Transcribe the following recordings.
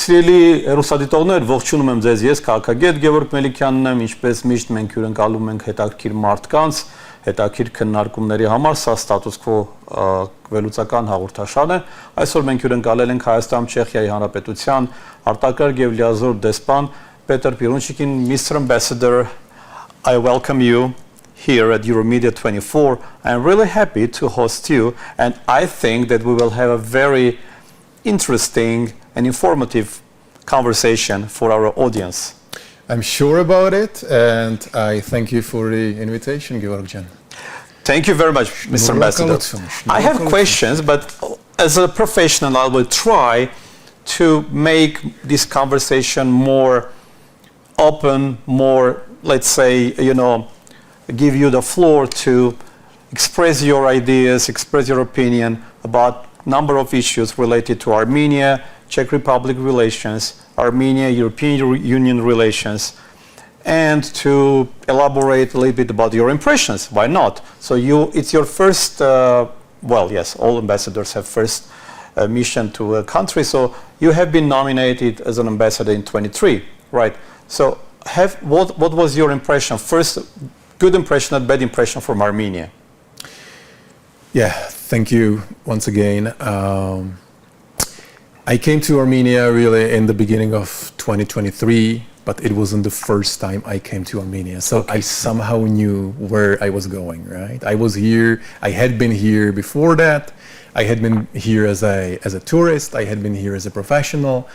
Սիրելի հեռուստադիտողներ, ողջունում եմ ձեզ, ես քաղաքագետ Գևորգ Մելիքյանն եմ, ինչպես միշտ մենք հյուրընկալում ենք հետաքրքիր մարդկանց, հետաքրքիր քննարկումների համար, սա Status Quo վերլուծական հաղորդաշարն է։ Այսօր մենք հյուրընկալել ենք Հայաստան-Չեխիայի Հանրապետության արտակարգ եւ լիազոր դեսպան Petr Pirunčíkin. Mr. Ambassador, I welcome you here at Euromedia 24. I'm really happy to host you, and I think that we will have a very interesting and informative conversation for our audience. I'm sure about it, and I thank you for the invitation, Georgian. Thank you very much, Mr. Ambassador. I have questions, but as a professional, I will try to make this conversation more open, more, let's say, give you the floor to express your ideas, express your opinion about number of issues related to Armenia, Czech Republic relations, Armenia, European Union relations, and to elaborate a little bit about your impressions. Why not? So it's your first, well, yes, all ambassadors have first mission to a country. So you have been nominated as an ambassador in 23, right? So what was your impression? First, good impression and bad impression from Armenia? Yeah, thank you once again. I came to Armenia really in the beginning of 2023, but it wasn't the first time I came to Armenia. So okay. I somehow knew where I was going, right? I was here, I had been here before that. I had been here as a tourist, I had been here as a professional.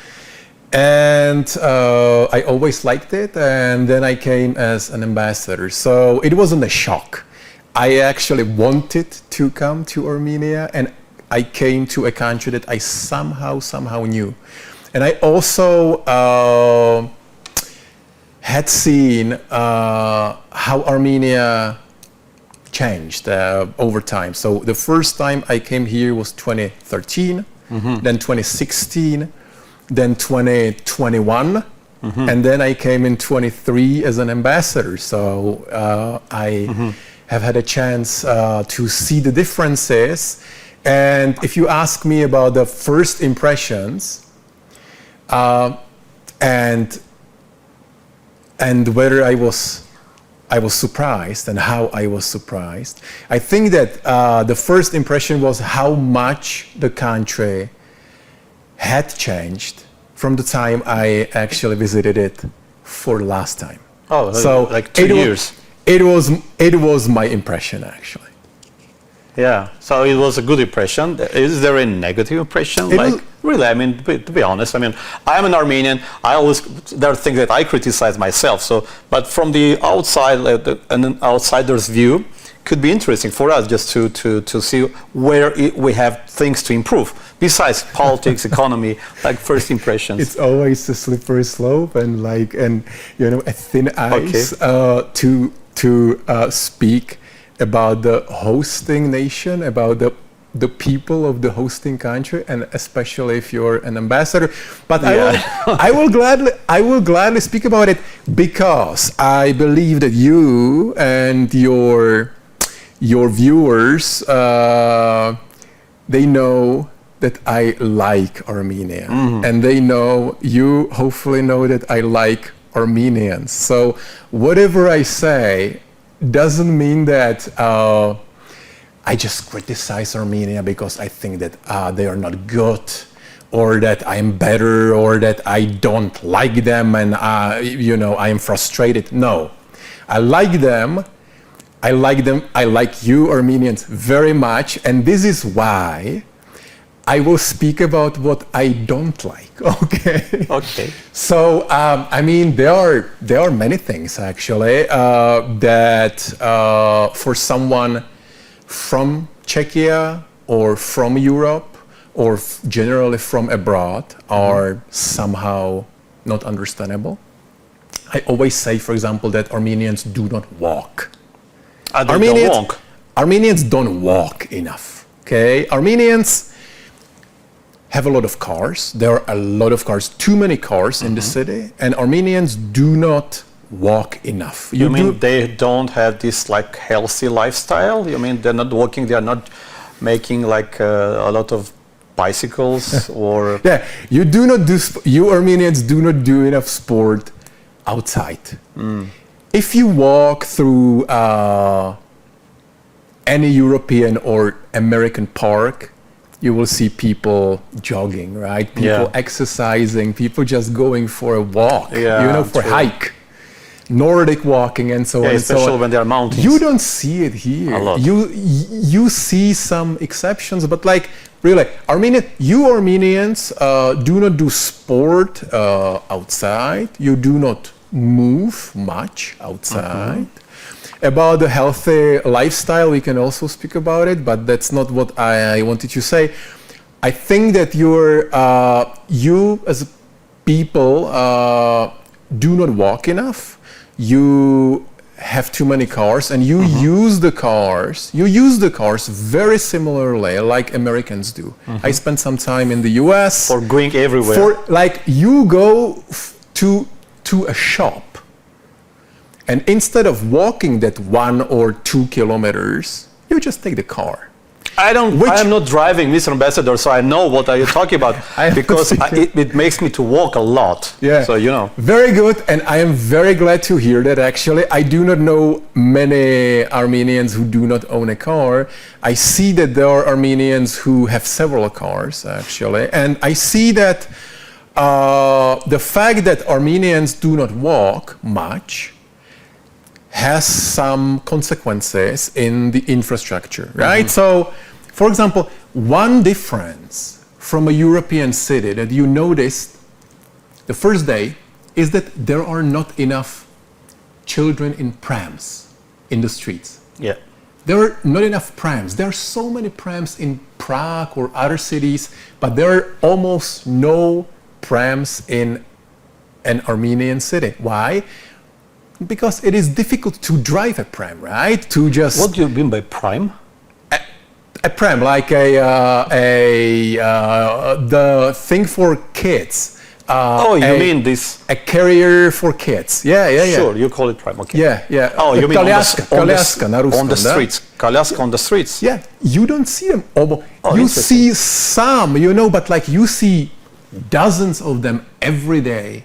And I always liked it, and then I came as an ambassador. So it wasn't a shock. I actually wanted to come to Armenia, and I came to a country that I somehow knew. And I also had seen how Armenia changed over time. So the first time I came here was 2013, then 2016, then 2021, and then I came in 23 as an ambassador. So I have had a chance to see the differences. And if you ask me about the first impressions and whether I was surprised and how I was surprised, I think that the first impression was how much the country had changed from the time I actually visited it for the last time. Oh, so like 2 years. It was my impression, actually. Yeah, so it was a good impression. Is there a negative impression? Really, I mean, to be honest, I mean, I'm an Armenian. There are things that I criticize myself. So, but from the outside, an outsider's view, could be interesting for us just to see where we have things to improve besides politics, economy, like first impressions. It's always a slippery slope and a thin ice to speak about the hosting nation, about the people of the hosting country, and especially if you're an ambassador. But yeah. I will gladly speak about it, because I believe that you and your viewers, they know that I like Armenia, and you hopefully know that I like Armenians. So whatever I say doesn't mean that I just criticize Armenia because I think that they are not good, or that I'm better, or that I don't like them and I am frustrated. No, I like them. I like you Armenians very much, and this is why I will speak about what I don't like. Okay. Okay. So I mean, there are many things actually that for someone from Czechia or from Europe or generally from abroad are somehow not understandable. I always say, for example, that Armenians do not walk. Armenians don't walk enough. Okay, Armenians have a lot of cars. There are a lot of cars, too many cars in the city, and Armenians do not walk enough. You mean they don't have this like healthy lifestyle? You mean they're not walking, they're not making like a lot of bicycles or? Yeah, you Armenians do not do enough sport outside. If you walk through any European or American park, you will see people jogging, right? People exercising, people just going for a walk, for hike. Nordic walking and so on and so on. Especially when there are mountains. You don't see it here. A lot. You see some exceptions, but like really, you Armenians do not do sport outside. You do not move much outside. About the healthy lifestyle, we can also speak about it, but that's not what I wanted to say. I think that you as people do not walk enough. You have too many cars, and you use the cars. You use the cars very similarly, like Americans do. I spent some time in the U.S. For going everywhere. You go to a shop, and instead of walking that 1 or 2 kilometers, you just take the car. I am not driving, Mr. Ambassador, so I know what are you talking about because it makes me to walk a lot. Yeah. So you know. Very good, and I am very glad to hear that. Actually, I do not know many Armenians who do not own a car. I see that there are Armenians who have several cars, actually, and I see that the fact that Armenians do not walk much has some consequences in the infrastructure, right? So, for example, one difference from a European city that you noticed the first day is that there are not enough children in prams in the streets. Yeah. There are not enough prams. There are so many prams in Prague or other cities, but there are almost no prams in an Armenian city. Why? Because it is difficult to drive a pram, right? To just. What do you mean by prime? A pram, like the thing for kids. You mean this? A carrier for kids. Yeah. Sure, you call it prime. Okay. Yeah. Oh, you mean коляска на русском, on the streets? Коляска on the streets. Yeah, you don't see them. You see some, but like you see dozens of them every day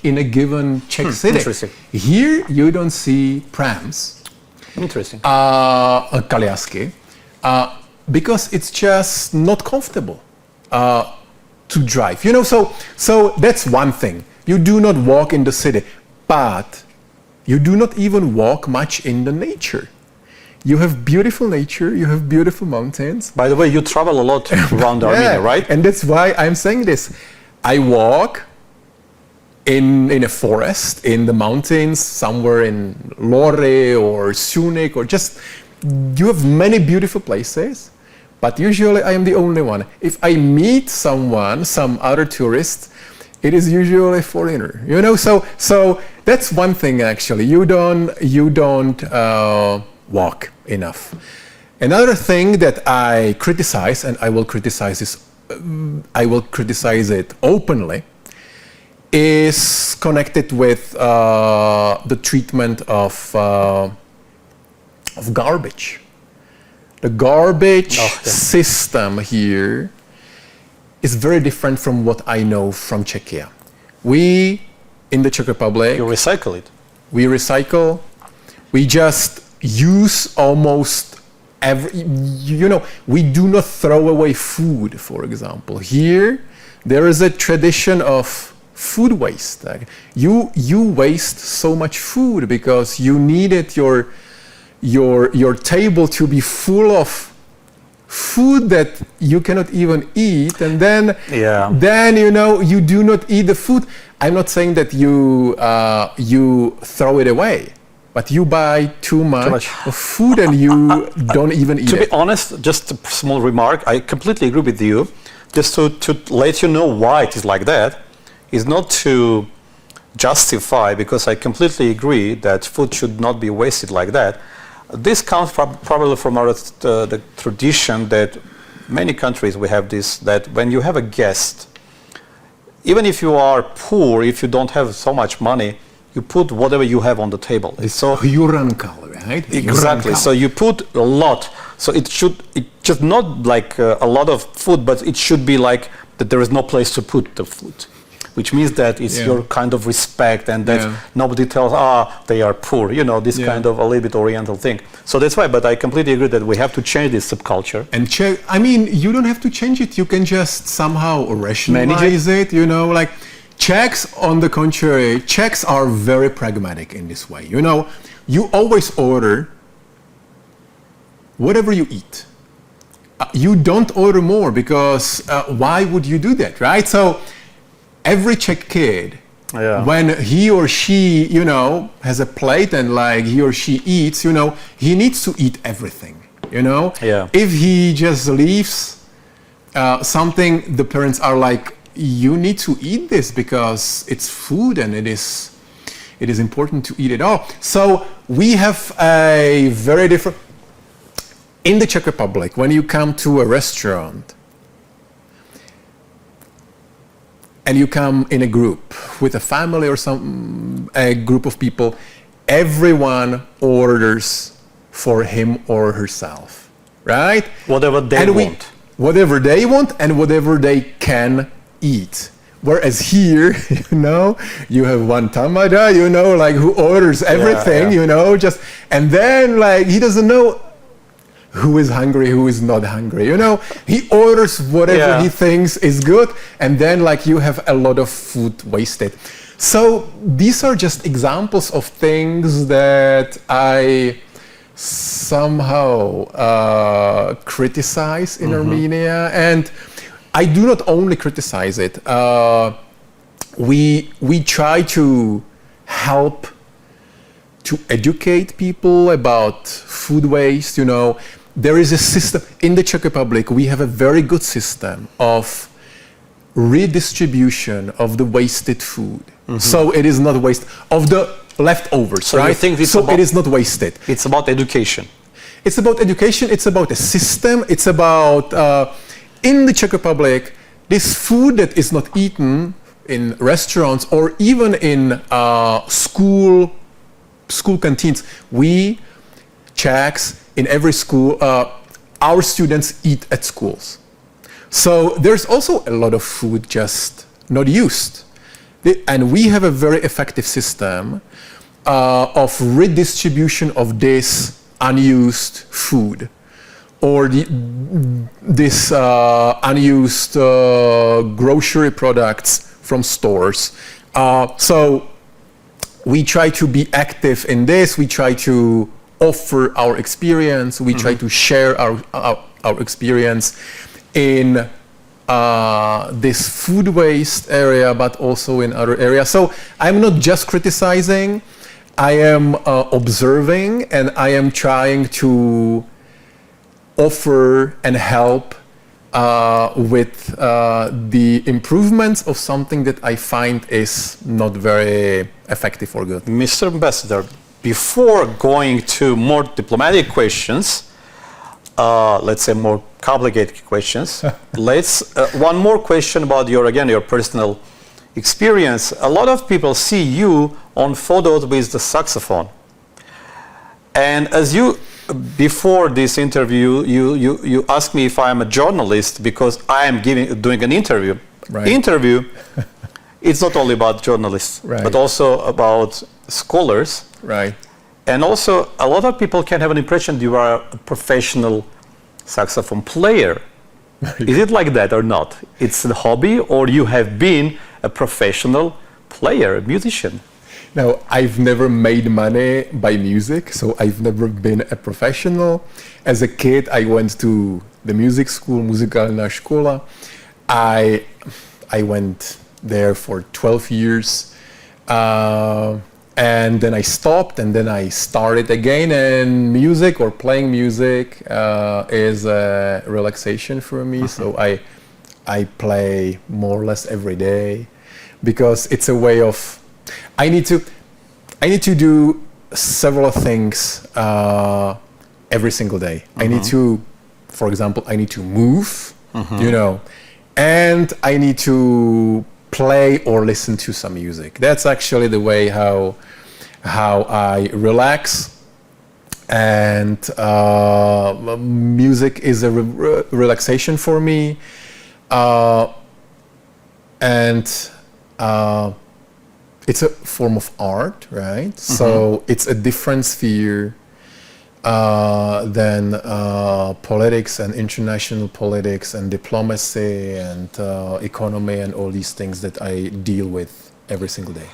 in a given Czech city. Interesting. Here you don't see prams. Interesting. Коляски, because it's just not comfortable to drive. So that's one thing. You do not walk in the city, but you do not even walk much in the nature. You have beautiful nature, you have beautiful mountains. By the way, you travel a lot around Armenia, right? And that's why I'm saying this. I walk in a forest, in the mountains, somewhere in Lore or Sunik, or just, you have many beautiful places, but usually I am the only one. If I meet someone, some other tourist, it is usually a foreigner, so that's one thing actually. You don't walk enough. Another thing that I criticize, and I will criticize it openly, is connected with the treatment of garbage. The garbage system here is very different from what I know from Czechia. We, in the Czech Republic, you recycle it. We recycle. We just use almost we do not throw away food, for example. Here, there is a tradition of food waste. You waste so much food because you needed your table to be full of food that you cannot even eat, and then you do not eat the food. I'm not saying that you throw it away, but you buy too much of food and you don't even eat it. To be honest, just a small remark, I completely agree with you. Just to let you know why it is like that, is not to justify, because I completely agree that food should not be wasted like that. This comes probably from the tradition that many countries we have this, that when you have a guest, even if you are poor, if you don't have so much money, you put whatever you have on the table. So Pirunčík, right? Exactly. So you put a lot. So it just not like a lot of food, but it should be like that there is no place to put the food, which means that it's your kind of respect, and that nobody tells, they are poor, you know, this kind of a little bit Oriental thing. So that's why, but I completely agree that we have to change this subculture. And I mean, you don't have to change it. You can just somehow rationalize it, you know, like Czechs, on the contrary, Czechs are very pragmatic in this way. You know, you always order whatever you eat. You don't order more because why would you do that, right? So every Czech kid, when he or she, you know, has a plate and like he or she eats, you know, he needs to eat everything, you know? Yeah. If he just leaves something, the parents are like, you need to eat this because it's food and it is important to eat it all. So we have a very different, in the Czech Republic, when you come to a restaurant and you come in a group with a family or a group of people, everyone orders for him or herself, right? Whatever they want. Whatever they want and whatever they can eat. Whereas here, you know, you have one tamada, you know, like who orders everything, you know, just, and then like he doesn't know who is hungry, who is not hungry, you know, he orders whatever he thinks is good, and then like you have a lot of food wasted. So these are just examples of things that I somehow criticize in Armenia, and I do not only criticize it. We try to help to educate people about food waste. You know, there is a system in the Czech Republic. We have a very good system of redistribution of the wasted food. So it is not waste of the leftovers. So right? you think this it is not wasted. It's about education. It's about education. It's about a system. It's about in the Czech Republic, this food that is not eaten in restaurants or even in school canteens, we Czechs in every school, our students eat at schools. So there's also a lot of food just not used. And we have a very effective system of redistribution of this unused food, or this unused grocery products from stores. So we try to be active in this. We try to offer our experience. We try to share our experience in this food waste area, but also in other areas. So I'm not just criticizing. I am observing, and I am trying to offer and help with the improvements of something that I find is not very effective or good. Mr. Ambassador, before going to more diplomatic questions, let's say more complicated questions, let's one more question about your personal experience. A lot of people see you on photos with the saxophone, and as you before this interview, you asked me if I am a journalist because I am doing an interview. Right. Interview, it's not only about journalists, but also about scholars. Right. And also, a lot of people can have an impression you are a professional saxophone player. Is it like that or not? It's a hobby, or you have been a professional player, a musician? Now, I've never made money by music, so I've never been a professional. As a kid, I went to the music school, Muzikálna škola. I went there for 12 years, and then I stopped, and then I started again. And music or playing music is a relaxation for me, so I play more or less every day because it's a way of I need to do several things every single day. I need to, for example, I need to move, you know, and I need to play or listen to some music. That's actually the way how I relax. And music is a relaxation for me. And it's a form of art, right? So it's a different sphere than politics and international politics and diplomacy and economy and all these things that I deal with every single day.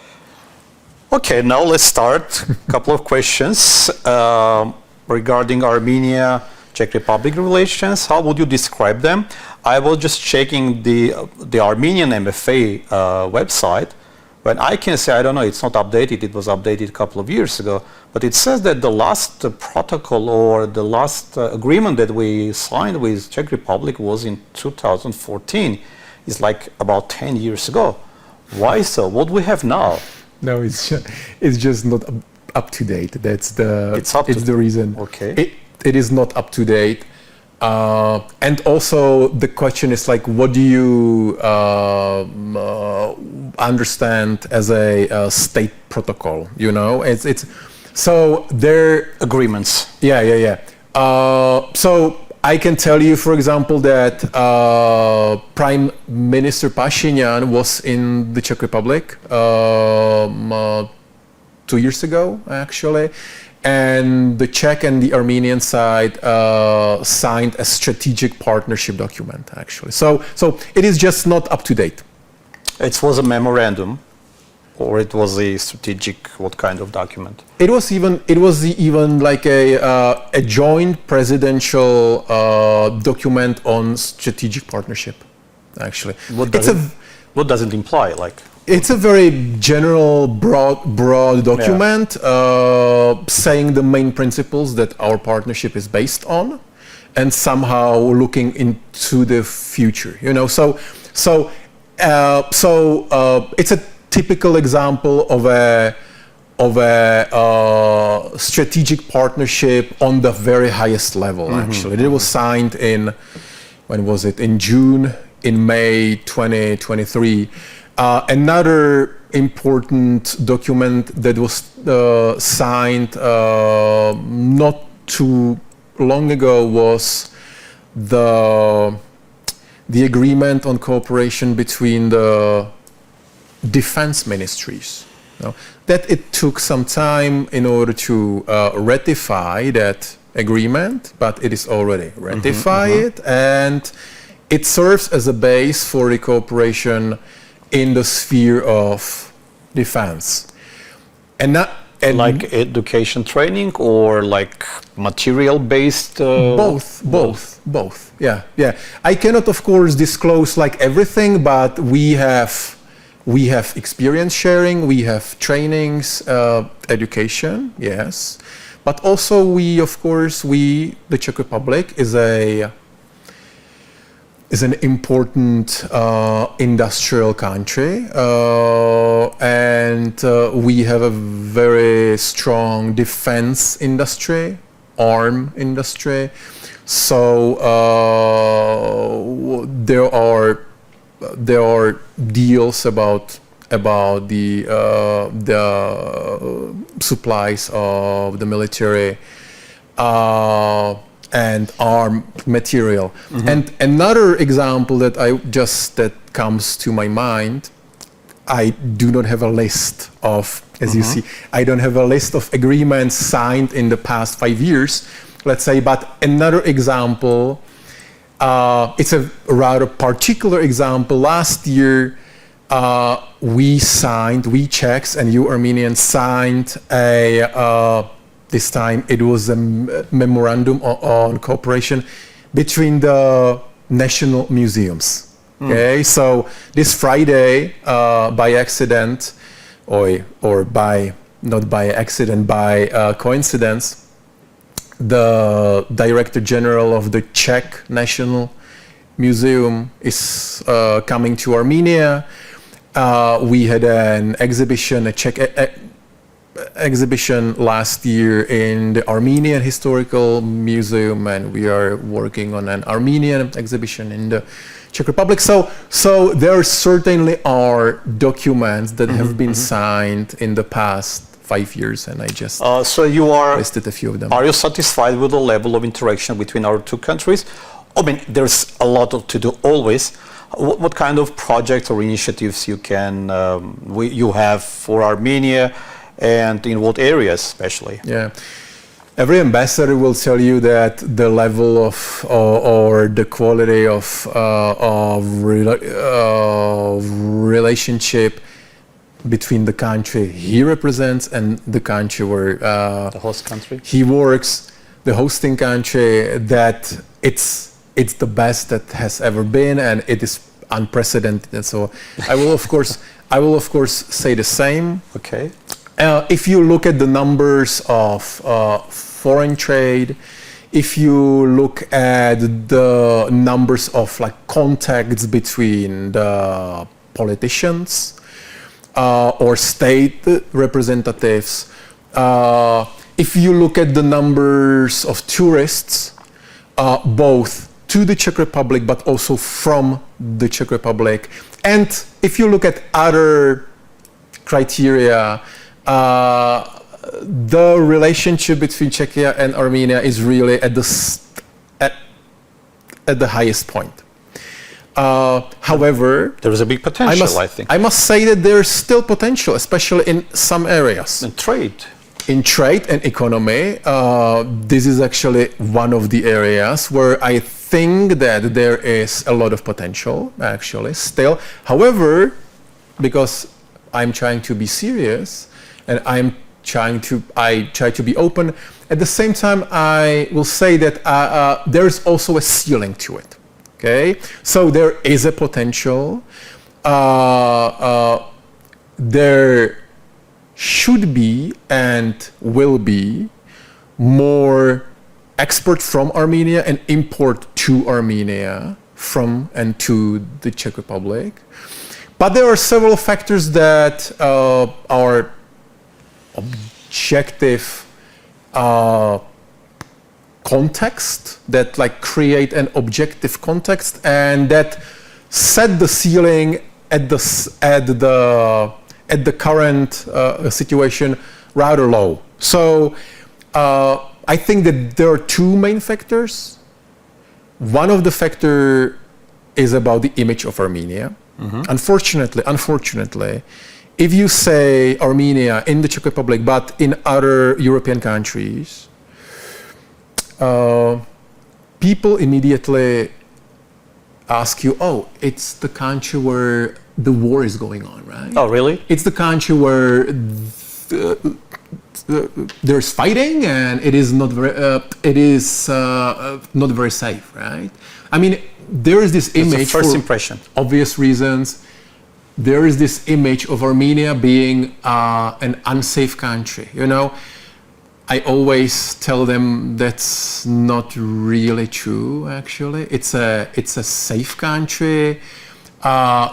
Okay, now let's start. A couple of questions regarding Armenia, Czech Republic relations. How would you describe them? I was just checking the Armenian MFA website. When I can say, I don't know, it's not updated, it was updated a couple of years ago, but it says that the last protocol or the last agreement that we signed with Czech Republic was in 2014. It's like about 10 years ago. Why so? What do we have now? No, it's just not up to date. It's the reason. Okay. It is not up to date. And also the question is like, what do you understand as a state protocol? You know, it's so there agreements. Yeah. So I can tell you, for example, that Prime Minister Pashinyan was in the Czech Republic 2 years ago, actually. And the Czech and the Armenian side signed a strategic partnership document, actually. So it is just not up to date. It was a memorandum, or it was a strategic, what kind of document? It was even like a joint presidential document on strategic partnership, actually. What does it imply, like? It's a very general, broad document saying the main principles that our partnership is based on, and somehow looking into the future. You know, so it's a typical example of a strategic partnership on the very highest level. Actually, it was signed in June, in May 2023. Another important document that was signed not too long ago was the agreement on cooperation between the defense ministries. You know, that it took some time in order to ratify that agreement, but it is already ratified, and it serves as a base for the cooperation in the sphere of defense. And like education training or like material based? Both. Yeah. I cannot, of course, disclose like everything, but we have experience sharing, we have trainings, education, yes. But also the Czech Republic is an important industrial country, and we have a very strong defense industry, arm industry. So there are deals about the supplies of the military and arm material. And another example that comes to my mind, I do not have a list of, as you see, I don't have a list of agreements signed in the past 5 years, let's say, but another example, it's a rather particular example. Last year, we Czechs and you Armenians signed this time it was a memorandum on cooperation between the national museums. Okay, so this Friday, by accident, or by not by accident, by coincidence, the Director General of the Czech National Museum is coming to Armenia. We had an exhibition, a Czech exhibition last year in the Armenian Historical Museum, and we are working on an Armenian exhibition in the Czech Republic. So there certainly are documents that have been signed in the past 5 years, and I just so you are listed a few of them. Are you satisfied with the level of interaction between our two countries? I mean, there's a lot to do always. What kind of projects or initiatives you have for Armenia, and in what areas especially? Yeah. Every ambassador will tell you that the level of or the quality of relationship between the country he represents and the country where the host country he works, the hosting country, that it's the best that has ever been, and it is unprecedented. And so I will of course say the same. Okay. If you look at the numbers of foreign trade, if you look at the numbers of like contacts between the politicians or state representatives, if you look at the numbers of tourists, both to the Czech Republic but also from the Czech Republic, and if you look at other criteria, the relationship between Czechia and Armenia is really at the highest point. However, there is a big potential, I think. I must say that there's still potential, especially in some areas. In trade. In trade and economy, this is actually one of the areas where I think that there is a lot of potential, actually, still. However, because I'm trying to be serious, and I try to be open. At the same time, I will say that there's also a ceiling to it. Okay, so there is a potential. There should be and will be more export from Armenia and import to Armenia from and to the Czech Republic. But there are several factors that are objective context, that like create an objective context and that set the ceiling at the current situation rather low. So I think that there are two main factors. One of the factor is about the image of Armenia. Unfortunately, if you say Armenia in the Czech Republic, but in other European countries, people immediately ask you, oh, it's the country where the war is going on, right? Oh, really? It's the country where there's fighting and it is not very safe, right? I mean, there is this image, first impression, obvious reasons. There is this image of Armenia being an unsafe country. You know, I always tell them that's not really true. Actually, it's a safe country.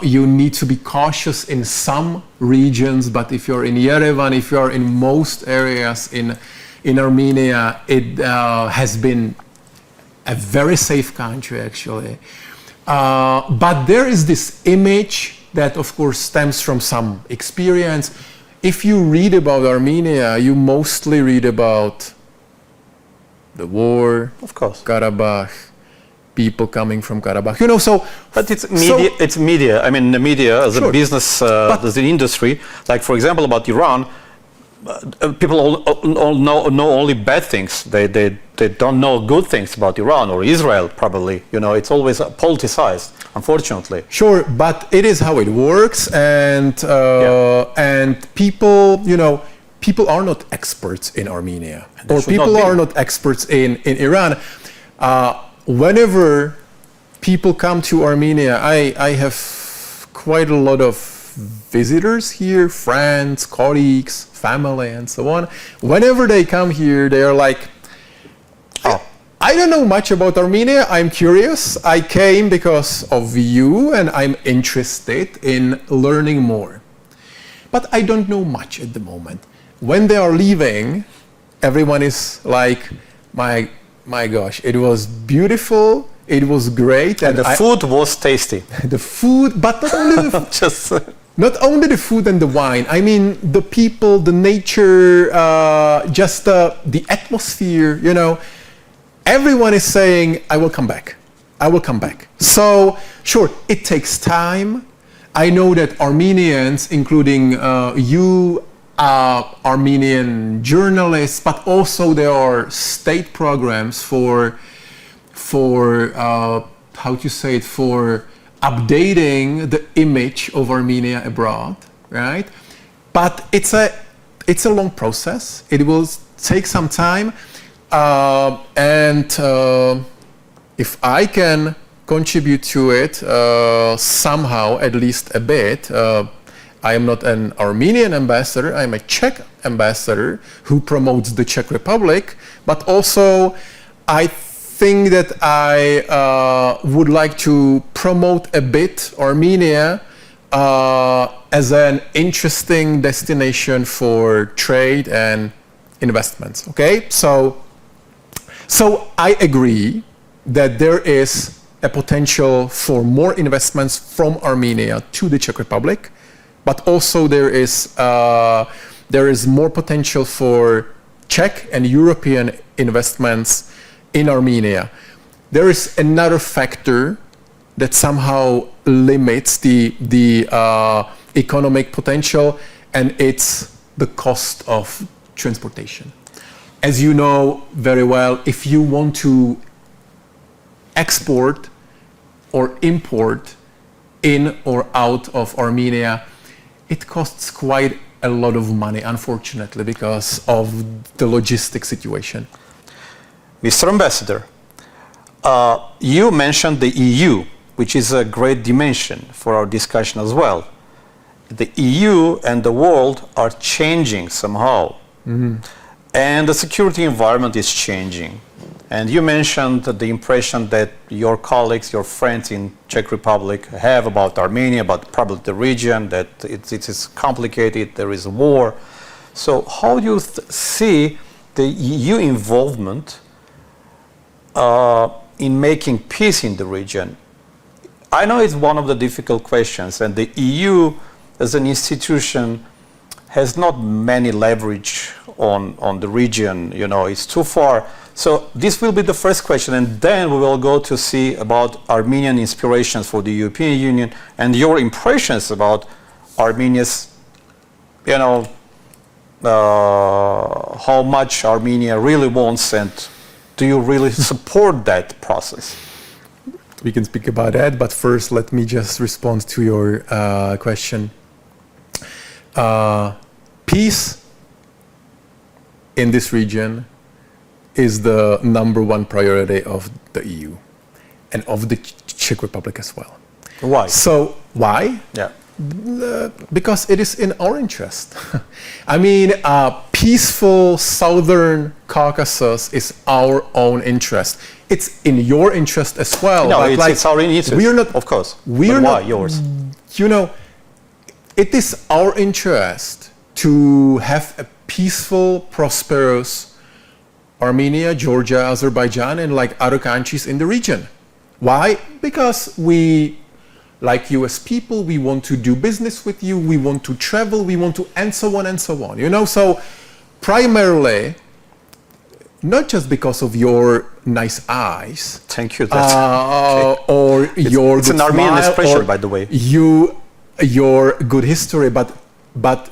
You need to be cautious in some regions, but if you're in Yerevan, if you're in most areas in Armenia, it has been a very safe country, actually. But there is this image that, of course, stems from some experience. If you read about Armenia, you mostly read about the war, of course, Karabakh, people coming from Karabakh. You know, so. But it's media. It's media. I mean, the media as a business, as an industry. Like, for example, about Iran. People all know only bad things. They don't know good things about Iran or Israel, probably. You know, it's always politicized, unfortunately. Sure, but it is how it works, and people, you know, people are not experts in Armenia, or people are not experts in Iran. Whenever people come to Armenia, I have quite a lot of visitors here, friends, colleagues, family, and so on. Whenever they come here, they are like, oh, I don't know much about Armenia. I'm curious. I came because of you, and I'm interested in learning more. But I don't know much at the moment. when they are leaving, everyone is like, my gosh, it was beautiful, it was great. And the food was tasty. The food, but not only the Just not only the food and the wine. I mean, the people, the nature, just the atmosphere, you know. Everyone is saying, I will come back. I will come back. So, sure, it takes time. I know that Armenians, including you, Armenian journalists, but also there are state programs for how to say it, for updating the image of Armenia abroad, right? But it's a long process. It will take some time, and if I can contribute to it somehow, at least a bit. I am not an Armenian ambassador, I'm a Czech ambassador who promotes the Czech Republic, but also I think that I would like to promote a bit Armenia as an interesting destination for trade and investments, okay? So I agree that there is a potential for more investments from Armenia to the Czech Republic, but also there is more potential for Czech and European investments in Armenia. There is another factor that somehow limits the economic potential, and it's the cost of transportation. As you know very well, if you want to export or import in or out of Armenia, it costs quite a lot of money, unfortunately, because of the logistic situation. Mr. Ambassador, you mentioned the EU, which is a great dimension for our discussion as well. The EU and the world are changing somehow, and the security environment is changing. And you mentioned the impression that your colleagues, your friends in Czech Republic have about Armenia, about probably the region, that it is complicated, there is a war. So how do you see the EU involvement in making peace in the region? I know it's one of the difficult questions, and the EU as an institution has not many leverage on the region, you know, it's too far. So this will be the first question, and then we will go to see about Armenian inspirations for the European Union and your impressions about Armenia's, you know, how much Armenia really wants, and do you really support that process? We can speak about that, but first let me just respond to your question. Peace in this region is the #1 priority of the EU and of the Czech Republic as well. Why? So why? Yeah. Because it is in our interest. I mean, peaceful Southern Caucasus is our own interest. It's in your interest as well. No, but it's our interest. We are not, of course. We are why not yours? You know, it is our interest to have a peaceful, prosperous Armenia, Georgia, Azerbaijan, and like other countries in the region. Why? Because we, like you as people, we want to do business with you, we want to travel, we want to, and so on and so on. You know, so primarily, not just because of your nice eyes. Thank you. Or your it's good an Armenian smile, expression, by the way. Your good history, but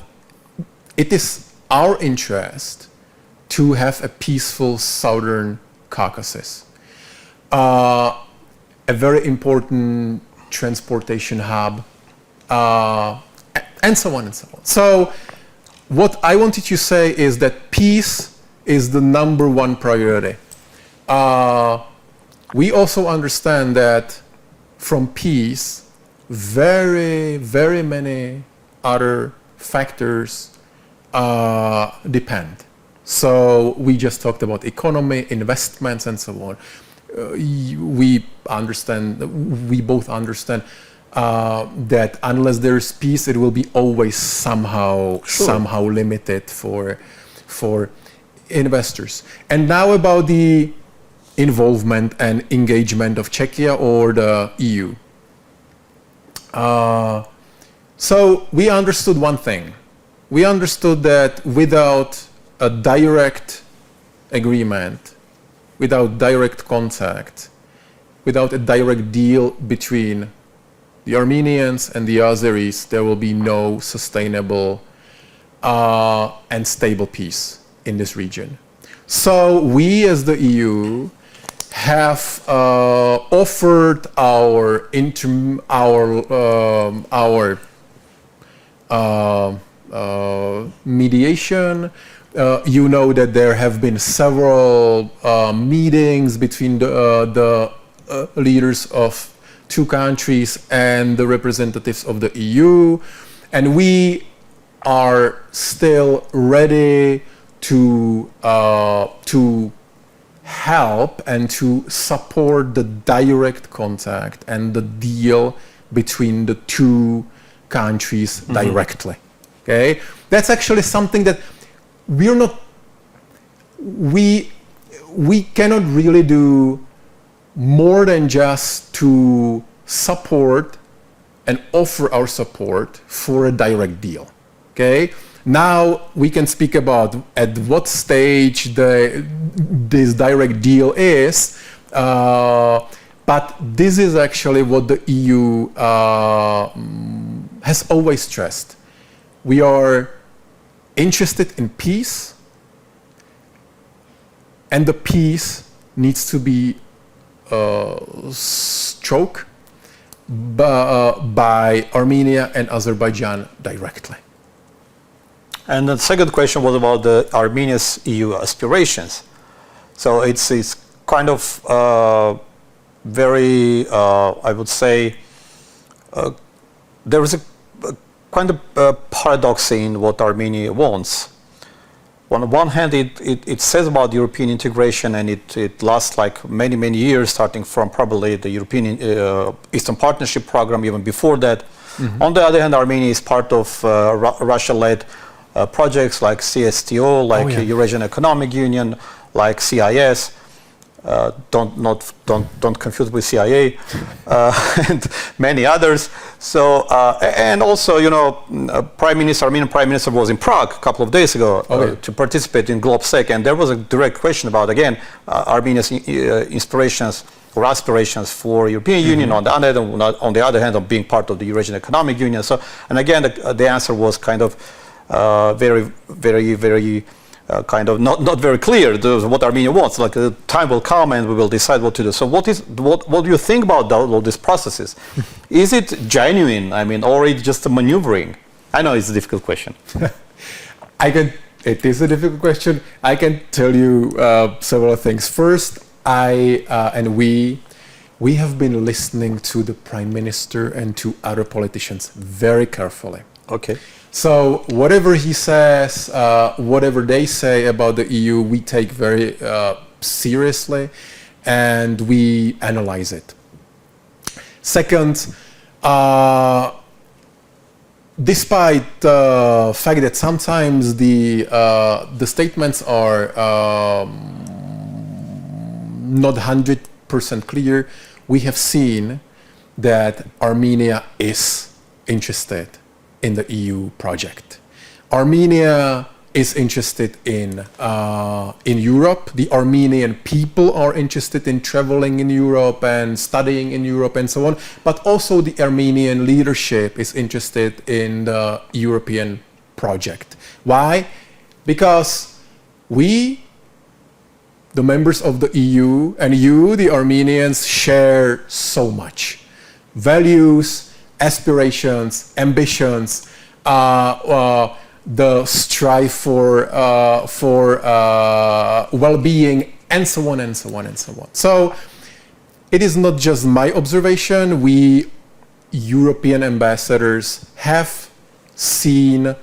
it is our interest to have a peaceful Southern Caucasus, a very important transportation hub, and so on and so on. So what I wanted to say is that peace is the #1 priority. We also understand that from peace, very, very many other factors depend. So we just talked about economy, investments, and so on. We both understand that unless there's peace, it will be always somehow limited for investors. And now about the involvement and engagement of Czechia or the EU. So we understood one thing. We understood that without a direct agreement, without direct contact, without a direct deal between the Armenians and the Azeris, there will be no sustainable and stable peace in this region. So we as the EU have offered our mediation. You know that there have been several meetings between the leaders of two countries and the representatives of the EU, and we are still ready to help and to support the direct contact and the deal between the two countries directly. Okay, that's actually something that we cannot really do more than just to support and offer our support for a direct deal. Okay, now we can speak about at what stage this direct deal is, but this is actually what the EU has always stressed. We are interested in peace, and the peace needs to be struck by Armenia and Azerbaijan directly. And the second question was about the Armenia's EU aspirations. So it's kind of very, I would say, there is a kind of paradox in what Armenia wants. On the one hand, it says about European integration, and it lasts like many years, starting from probably the European Eastern Partnership program, even before that. On the other hand, Armenia is part of Russia-led projects like CSTO, like Eurasian Economic Union, like CIS. Don't confuse with CIA, and many others. So and also, Armenian Prime Minister was in Prague a couple of days ago to participate in GlobSec, and there was a direct question about Armenia's inspirations or aspirations for European Union. On the other hand, of being part of the Eurasian Economic Union. So, and again, the answer was kind of very kind of not very clear what Armenia wants. Like the time will come and we will decide what to do. So what do you think about all these processes? Is it genuine? I mean, or it's just a maneuvering? I know it's a difficult question. It is a difficult question. I can tell you several things. First, we have been listening to the Prime Minister and to other politicians very carefully. Okay. So whatever he says, whatever they say about the EU, we take very seriously, and we analyze it. Second, despite the fact that sometimes the statements are not 100% clear, we have seen that Armenia is interested in the EU project. Armenia is interested in Europe. The Armenian people are interested in traveling in Europe and studying in Europe and so on. But also the Armenian leadership is interested in the European project. Why? Because we, the members of the EU, and you, the Armenians, share so much. Values, aspirations, ambitions, the strive for well-being, and so on and so on and so on. So it is not just my observation. We European ambassadors have seen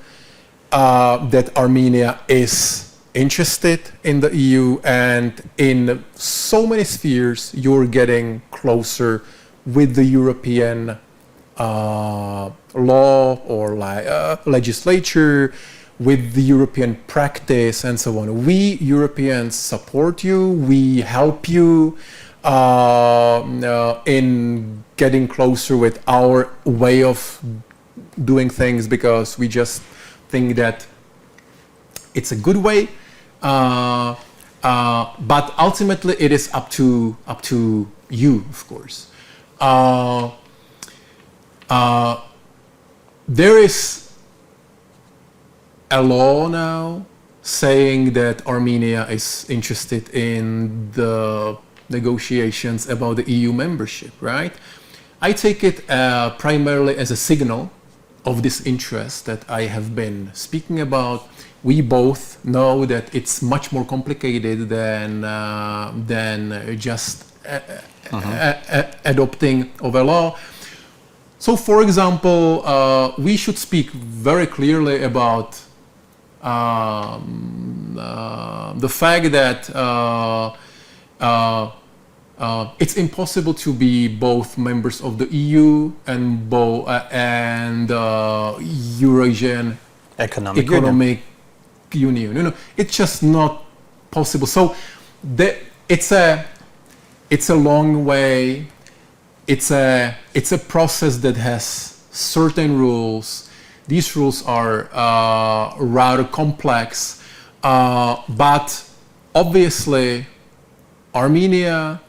that Armenia is interested in the EU, and in so many spheres you're getting closer with the European law or like legislature, with the European practice and so on. We Europeans support you, we help you in getting closer with our way of doing things, because we just think that it's a good way. But ultimately it is up to you, of course. There is a law now saying that Armenia is interested in the negotiations about the EU membership, right? I take it primarily as a signal of this interest that I have been speaking about. We both know that it's much more complicated than just adopting of a law. So, for example, we should speak very clearly about the fact that it's impossible to be both members of the EU and Eurasian Economic Union. You know, it's just not possible. So it's a long way. It's a process that has certain rules. These rules are rather complex, but obviously Armenia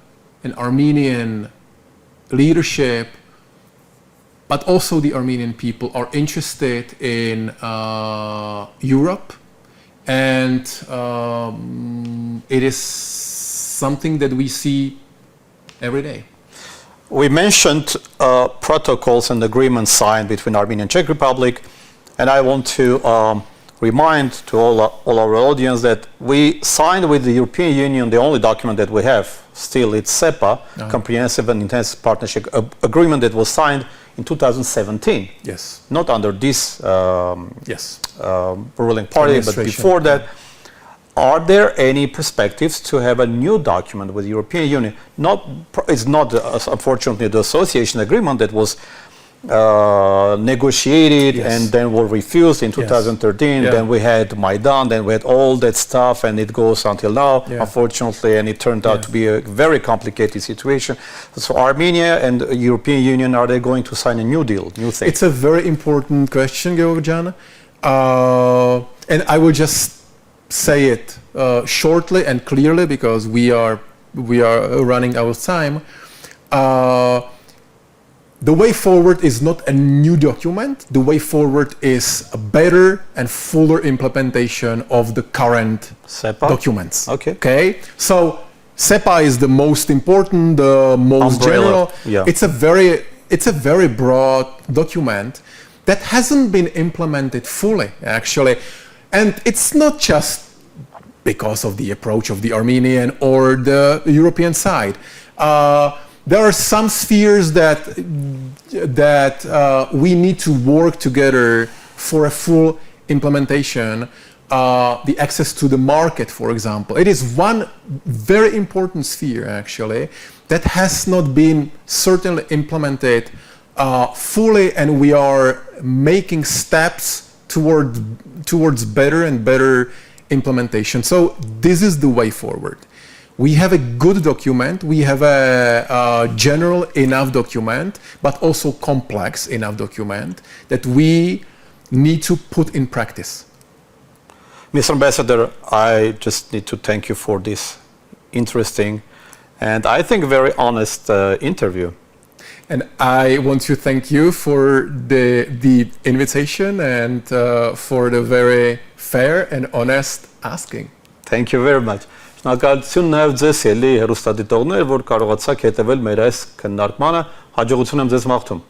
and Armenian leadership, but also the Armenian people, are interested in Europe, and it is something that we see every day. We mentioned protocols and agreements signed between Armenia and Czech Republic, and I want to remind to all our audience that we signed with the European Union the only document that we have still, it's SEPA, Comprehensive and Intensive Partnership Agreement, that was signed in 2017. Yes. Not under this ruling party, but before that. Are there any perspectives to have a new document with the European Union? It's not, unfortunately, the association agreement that was negotiated and then were refused in 2013. Then we had Maidan, then we had all that stuff, and it goes until now, unfortunately, and it turned out to be a very complicated situation. So Armenia and the European Union, are they going to sign a new deal, new thing? It's a very important question, Georgiana. And I will just say it shortly and clearly, because we are running out of time. The way forward is not a new document. The way forward is a better and fuller implementation of the current SEPA documents. Okay. So SEPA is the most important, the most umbrella. general. It's a very broad document that hasn't been implemented fully, actually. And it's not just because of the approach of the Armenian or the European side. There are some spheres that we need to work together for a full implementation. The access to the market, for example. It is one very important sphere, actually, that has not been certainly implemented fully, and we are making steps towards better and better implementation. So this is the way forward. We have a good document, we have a general enough document, but also complex enough document that we need to put in practice. Mr. Ambassador, I just need to thank you for this interesting and I think very honest interview. And I want to thank you for the invitation and for the very fair and honest asking. Thank you very much. Շնորհակալություն նաև ձեզ ելի հեռուստադիտողներ, որ կարողացաք հետևել մեր այս քննարկմանը։ Հաջողություն եմ ձեզ մաղթում։